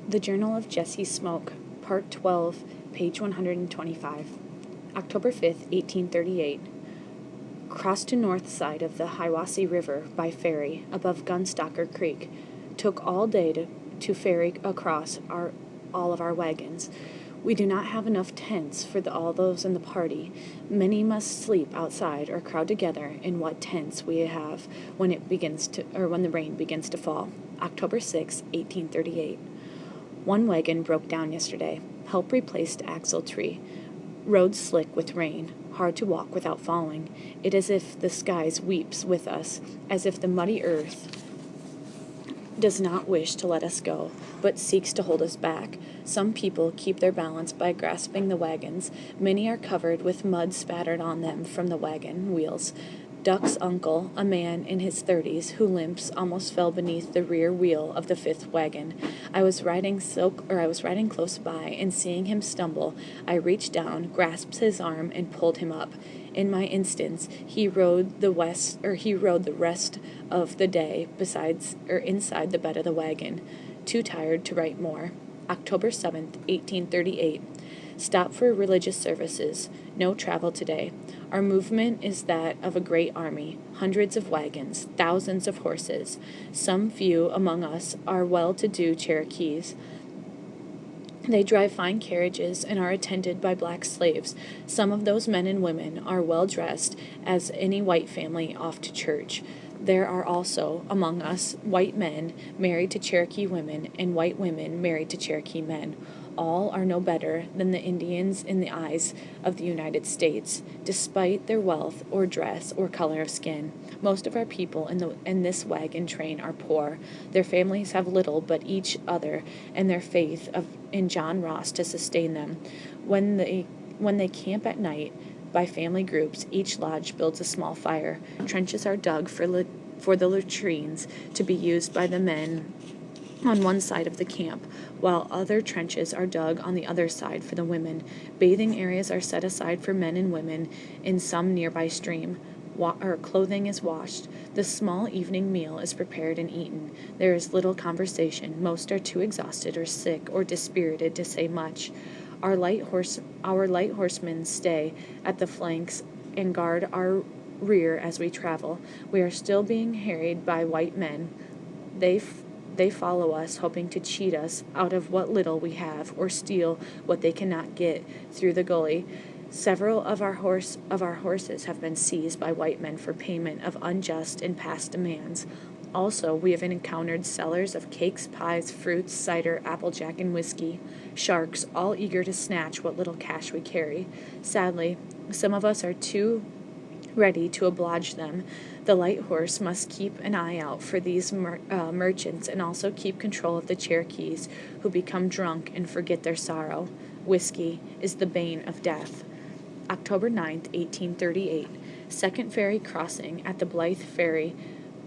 The Journal of Jesse Smoke, Part 12, page 125. October 5th, 1838. Crossed to north side of the Hiwassee River by ferry above Gunstocker Creek. Took all day to ferry across all of our wagons. We do not have enough tents for all those in the party. Many must sleep outside or crowd together in what tents we have when the rain begins to fall. October 6, 1838. One wagon broke down yesterday. Help replaced axle tree. Road slick with rain. Hard to walk without falling. It is as if the skies weeps with us, as if the muddy earth does not wish to let us go, but seeks to hold us back. Some people keep their balance by grasping the wagons. Many are covered with mud spattered on them from the wagon wheels. Duck's uncle, a man in his 30s who limps, almost fell beneath the rear wheel of the fifth wagon. I was riding close by, and seeing him stumble, I reached down, grasped his arm, and pulled him up. In my instance, he rode the rest of the day inside the bed of the wagon, too tired to write more. October 7th, 1838. Stop for religious services. No travel today. Our movement is that of a great army, hundreds of wagons, thousands of horses. Some few among us are well-to-do Cherokees. They drive fine carriages and are attended by black slaves. Some of those men and women are well dressed as any white family off to church. There are also, among us, white men married to Cherokee women and white women married to Cherokee men. All are no better than the Indians in the eyes of the United States, despite their wealth or dress or color of skin. Most of our people in this wagon train are poor. Their families have little but each other and their faith in John Ross to sustain them. When they camp at night by family groups, each lodge builds a small fire. Trenches are dug for the latrines to be used by the men on one side of the camp, while other trenches are dug on the other side for the women. Bathing areas are set aside for men and women in some nearby stream. Clothing is washed. The small evening meal is prepared and eaten. There is little conversation. Most are too exhausted or sick or dispirited to say much. Our light horsemen stay at the flanks and guard our rear as we travel. We are still being harried by white men. They follow us, hoping to cheat us out of what little we have, or steal what they cannot get through the gully. Several of our horses have been seized by white men for payment of unjust and past demands. Also, we have encountered sellers of cakes, pies, fruits, cider, applejack, and whiskey. Sharks, all eager to snatch what little cash we carry. Sadly, some of us are too ready to oblige them. The light horse must keep an eye out for these merchants and also keep control of the Cherokees who become drunk and forget their sorrow. Whiskey is the bane of death. October 9th, 1838. Second ferry crossing at the Blythe Ferry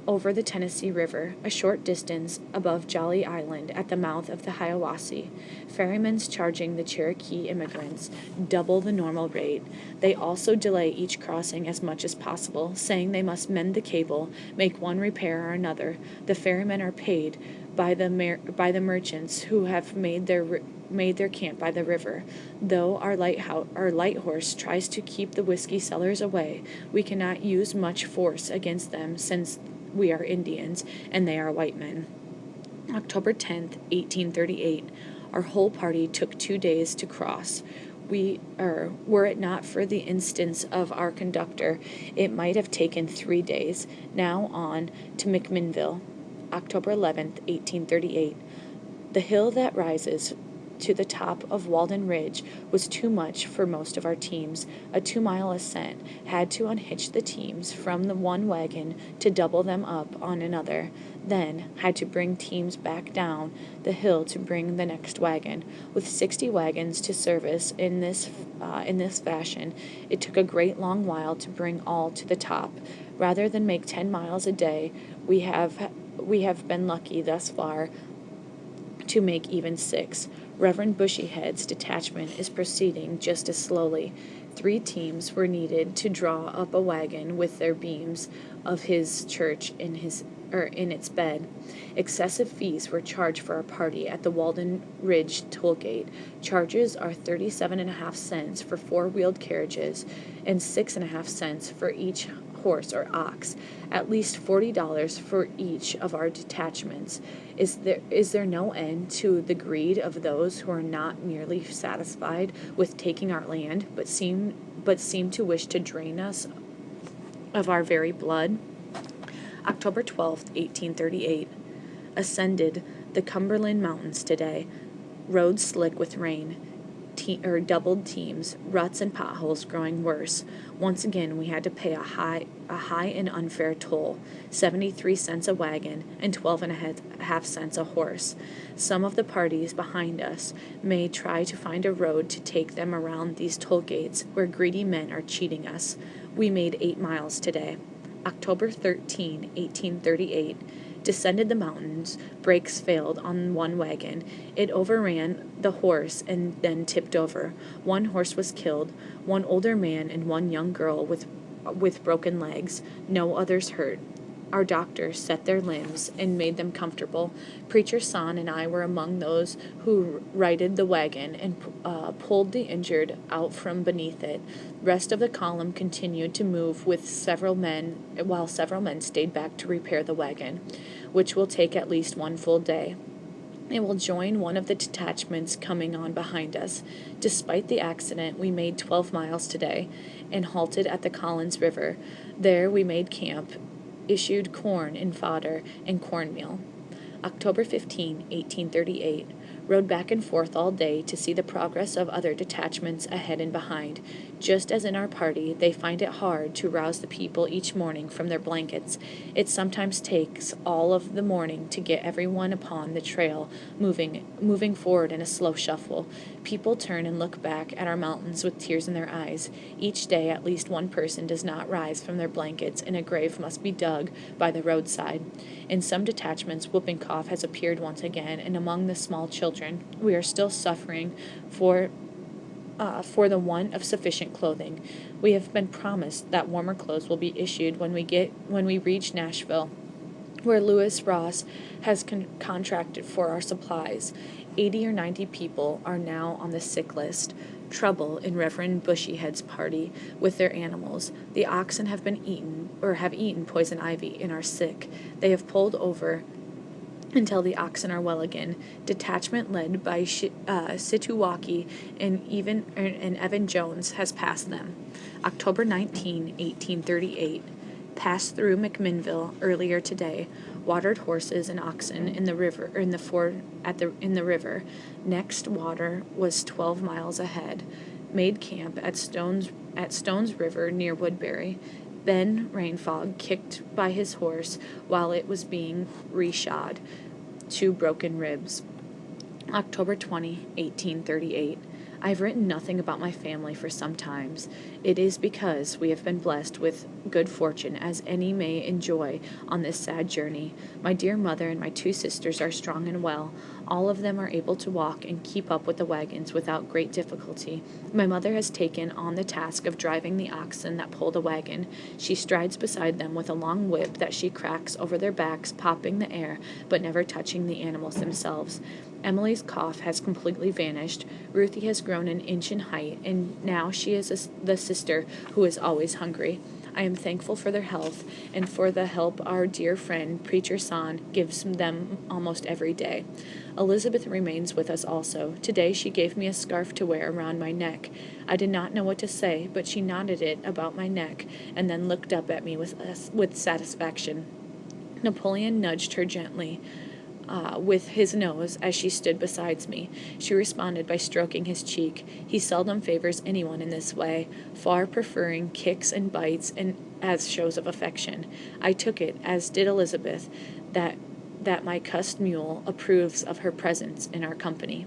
over the Tennessee River, a short distance above Jolly Island at the mouth of the Hiwassee. Ferrymen's charging the Cherokee immigrants double the normal rate. They also delay each crossing as much as possible, saying they must mend the cable, make one repair or another. The ferrymen are paid by the merchants who have made their camp by the river. Though our light horse tries to keep the whiskey sellers away, we cannot use much force against them since we are Indians, and they are white men. October 10th, 1838. Our whole party took 2 days to cross. Were it not for the instance of our conductor, it might have taken 3 days. Now on to McMinnville. October 11th, 1838. The hill that rises to the top of Walden Ridge was too much for most of our teams. A 2-mile ascent had to unhitch the teams from the one wagon to double them up on another, then had to bring teams back down the hill to bring the next wagon. With 60 wagons to service in this fashion, it took a great long while to bring all to the top. Rather than make 10 miles a day, we have been lucky thus far to make even 6. Reverend Bushyhead's detachment is proceeding just as slowly. 3 teams were needed to draw up a wagon with their beams of his church in in its bed. Excessive fees were charged for our party at the Walden Ridge toll gate. Charges are 37.5 cents for four-wheeled carriages and 6.5 cents for each horse or ox, at least $40 for each of our detachments. Is there no end to the greed of those who are not merely satisfied with taking our land, but seem to wish to drain us of our very blood? October 12th, 1838. Ascended the Cumberland Mountains today. Roads slick with rain. Doubled teams, ruts and potholes growing worse. Once again, we had to pay a high and unfair toll, 73 cents a wagon and 12.5 cents a horse. Some of the parties behind us may try to find a road to take them around these toll gates where greedy men are cheating us. We made 8 miles today. October 13, 1838. Descended the mountains. Brakes failed on one wagon. It overran the horse and then tipped over. One horse was killed, one older man and one young girl with broken legs. No others hurt. Our doctors set their limbs and made them comfortable. Preacher San and I were among those who righted the wagon and pulled the injured out from beneath it. Rest of the column continued to move with while several men stayed back to repair the wagon, which will take at least one full day. It will join one of the detachments coming on behind us. Despite the accident, we made 12 miles today and halted at the Collins River. There we made camp, issued corn and fodder and cornmeal. October 15, 1838. Rode back and forth all day to see the progress of other detachments ahead and behind. Just as in our party, they find it hard to rouse the people each morning from their blankets. It sometimes takes all of the morning to get everyone upon the trail moving forward in a slow shuffle. People turn and look back at our mountains with tears in their eyes. Each day at least one person does not rise from their blankets, and a grave must be dug by the roadside. In some detachments, whooping cough has appeared once again, and among the small children, we are still suffering for the want of sufficient clothing. We have been promised that warmer clothes will be issued when we reach Nashville, where Lewis Ross has contracted for our supplies. 80 or 90 people are now on the sick list. Trouble in Reverend Bushyhead's party with their animals. The oxen have eaten poison ivy and are sick. They have pulled over until the oxen are well again. Detachment led by Situwaki and Evan Jones has passed them. October 19, 1838. Passed through McMinnville earlier today. Watered horses and oxen in the river in the river. Next water was 12 miles ahead. Made camp at Stones River near Woodbury. Ben Rainfog kicked by his horse while it was being reshod. 2 broken ribs. October 20, 1838. I have written nothing about my family for some times. It is because we have been blessed with good fortune as any may enjoy on this sad journey. My dear mother and my 2 sisters are strong and well. All of them are able to walk and keep up with the wagons without great difficulty. My mother has taken on the task of driving the oxen that pull the wagon. She strides beside them with a long whip that she cracks over their backs, popping the air, but never touching the animals themselves. Emily's cough has completely vanished. Ruthie has grown an inch in height, and now she is the sister who is always hungry. I am thankful for their health and for the help our dear friend, Preacher San, gives them almost every day. Elizabeth remains with us also. Today she gave me a scarf to wear around my neck. I did not know what to say, but she knotted it about my neck and then looked up at me with satisfaction. Napoleon nudged her gently with his nose as she stood beside me. She responded by stroking his cheek. He seldom favors anyone in this way, far preferring kicks and bites as shows of affection. I took it, as did Elizabeth, that my cussed mule approves of her presence in our company.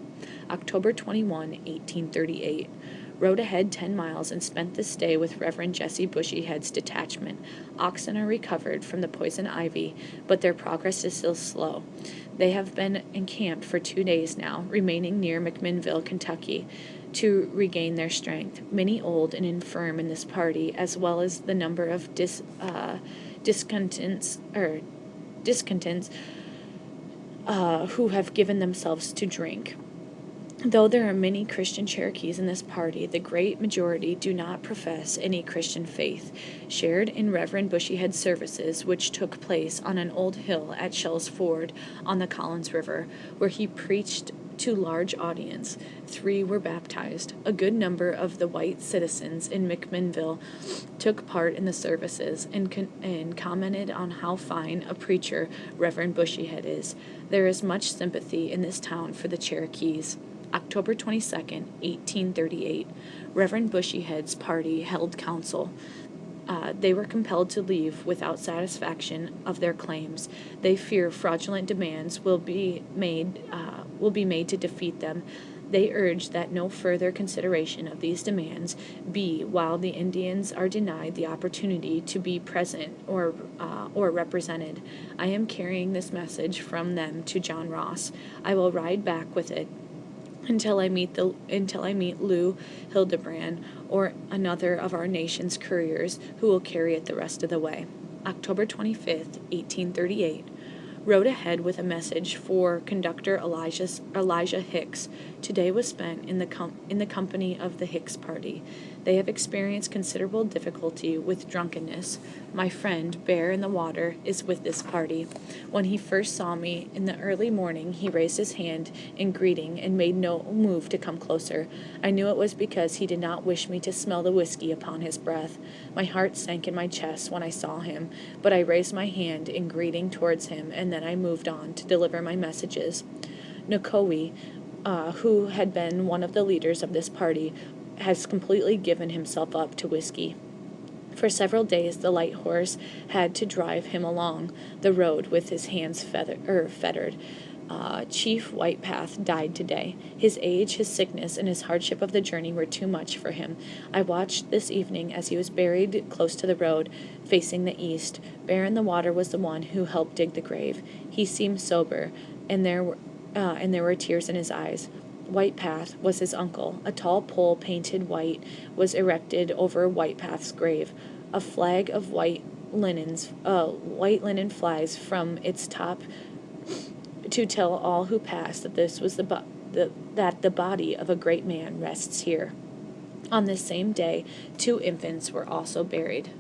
October 21, 1838. Rode ahead 10 miles and spent this day with Reverend Jesse Bushyhead's detachment. Oxen are recovered from the poison ivy, but their progress is still slow. They have been encamped for 2 days now, remaining near McMinnville, Kentucky, to regain their strength. Many old and infirm in this party, as well as the number of discontents discontents who have given themselves to drink. Though there are many Christian Cherokees in this party, the great majority do not profess any Christian faith, shared in Reverend Bushyhead's services, which took place on an old hill at Shell's Ford on the Collins River, where he preached to large audience. 3 were baptized. A good number of the white citizens in McMinnville took part in the services and commented on how fine a preacher Reverend Bushyhead is. There is much sympathy in this town for the Cherokees. October 22nd, 1838, Reverend Bushyhead's party held council. They were compelled to leave without satisfaction of their claims. They fear fraudulent demands will be made to defeat them. They urge that no further consideration of these demands be while the Indians are denied the opportunity to be present or represented. I am carrying this message from them to John Ross. I will ride back with it until I meet Lou Hildebrand or another of our nation's couriers who will carry it the rest of the way. October 25th, 1838. Rode ahead with a message for conductor Elijah Hicks. Today was spent in the company of the Hicks party. They have experienced considerable difficulty with drunkenness. My friend, Bear in the Water, is with this party. When he first saw me in the early morning, he raised his hand in greeting and made no move to come closer. I knew it was because he did not wish me to smell the whiskey upon his breath. My heart sank in my chest when I saw him, but I raised my hand in greeting towards him, and then I moved on to deliver my messages. Nokowi, who had been one of the leaders of this party, has completely given himself up to whiskey. For several days the light horse had to drive him along the road with his hands fettered. Chief Whitepath died today. His age, his sickness, and his hardship of the journey were too much for him. I watched this evening as he was buried close to the road, facing the east. Bear in the Water was the one who helped dig the grave. He seemed sober, and there were tears in his eyes. Whitepath was his uncle. A tall pole painted white was erected over Whitepath's grave. A flag of white linen flies from its top to tell all who pass that this was that the body of a great man rests here. On this same day, 2 infants were also buried.